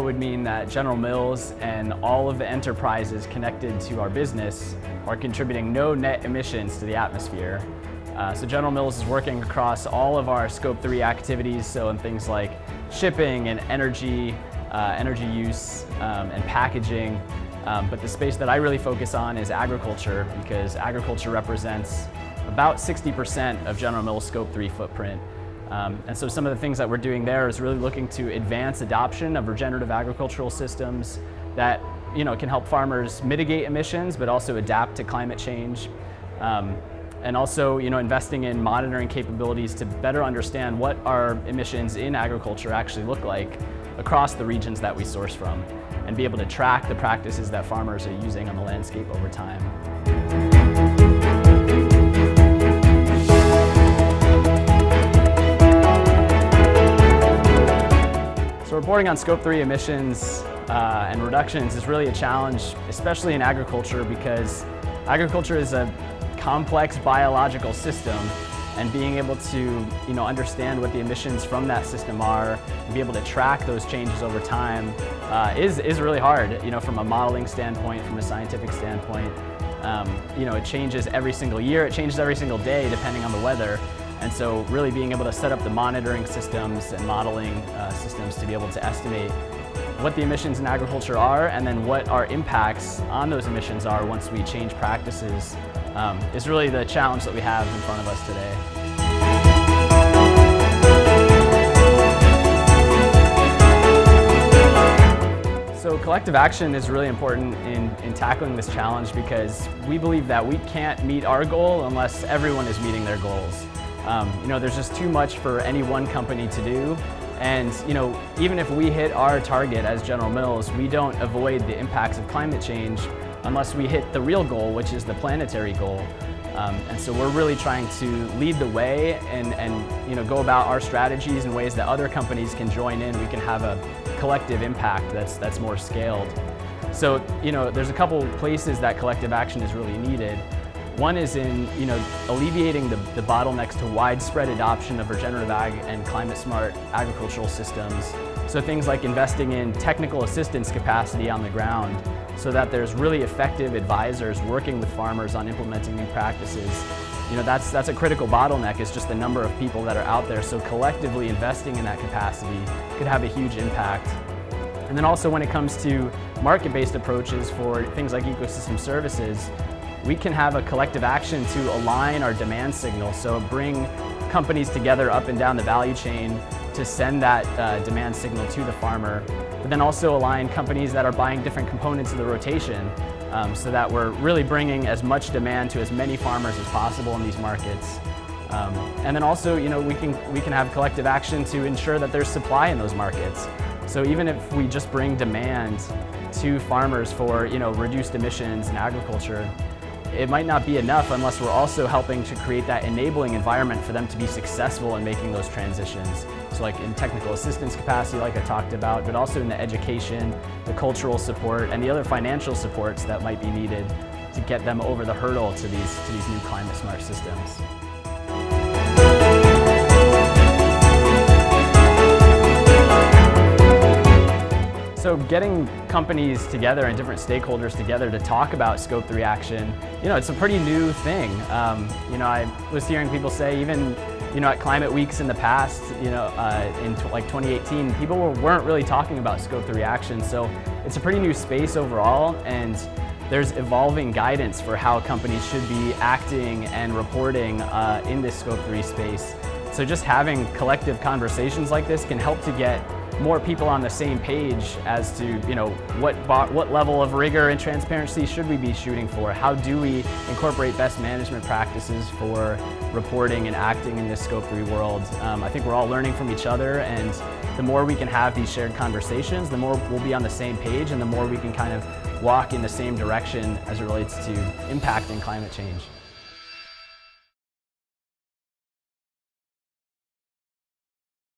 would mean that General Mills and all of the enterprises connected to our business are contributing no net emissions to the atmosphere. So General Mills is working across all of our Scope 3 activities, so in things like shipping and energy use and packaging. But the space that I really focus on is agriculture, because agriculture represents about 60% of General Mills' Scope 3 footprint. And so some of the things that we're doing there is really looking to advance adoption of regenerative agricultural systems that can help farmers mitigate emissions, but also adapt to climate change. And also investing in monitoring capabilities to better understand what our emissions in agriculture actually look like across the regions that we source from, and be able to track the practices that farmers are using on the landscape over time. So reporting on Scope 3 emissions and reductions is really a challenge, especially in agriculture, because agriculture is a complex biological system, and being able to understand what the emissions from that system are and be able to track those changes over time is really hard, from a modeling standpoint, from a scientific standpoint. It changes every single year, it changes every single day depending on the weather. And so really being able to set up the monitoring systems and modeling systems to be able to estimate what the emissions in agriculture are, and then what our impacts on those emissions are once we change practices, is really the challenge that we have in front of us today. So collective action is really important in tackling this challenge, because we believe that we can't meet our goal unless everyone is meeting their goals. There's just too much for any one company to do. And even if we hit our target as General Mills, we don't avoid the impacts of climate change unless we hit the real goal, which is the planetary goal. And so we're really trying to lead the way and go about our strategies in ways that other companies can join in. We can have a collective impact that's more scaled. So there's a couple places that collective action is really needed. One is in alleviating the bottlenecks to widespread adoption of regenerative ag and climate-smart agricultural systems. So things like investing in technical assistance capacity on the ground, so that there's really effective advisors working with farmers on implementing new practices. That's a critical bottleneck, is just the number of people that are out there. So collectively investing in that capacity could have a huge impact. And then also when it comes to market-based approaches for things like ecosystem services, we can have a collective action to align our demand signal, so bring companies together up and down the value chain to send that demand signal to the farmer, but then also align companies that are buying different components of the rotation, so that we're really bringing as much demand to as many farmers as possible in these markets. And then also, we can have collective action to ensure that there's supply in those markets. So even if we just bring demand to farmers for reduced emissions in agriculture, it might not be enough unless we're also helping to create that enabling environment for them to be successful in making those transitions. So like in technical assistance capacity, like I talked about, but also in the education, the cultural support, and the other financial supports that might be needed to get them over the hurdle to these new climate smart systems. So getting companies together and different stakeholders together to talk about Scope 3 action, it's a pretty new thing. I was hearing people say, even at climate weeks in the past, in like 2018, people weren't really talking about Scope 3 action. So it's a pretty new space overall, and there's evolving guidance for how companies should be acting and reporting in this Scope 3 space. So just having collective conversations like this can help to get more people on the same page as to what level of rigor and transparency should we be shooting for? How do we incorporate best management practices for reporting and acting in this Scope 3 world? I think we're all learning from each other, and the more we can have these shared conversations, the more we'll be on the same page, and the more we can kind of walk in the same direction as it relates to impacting climate change.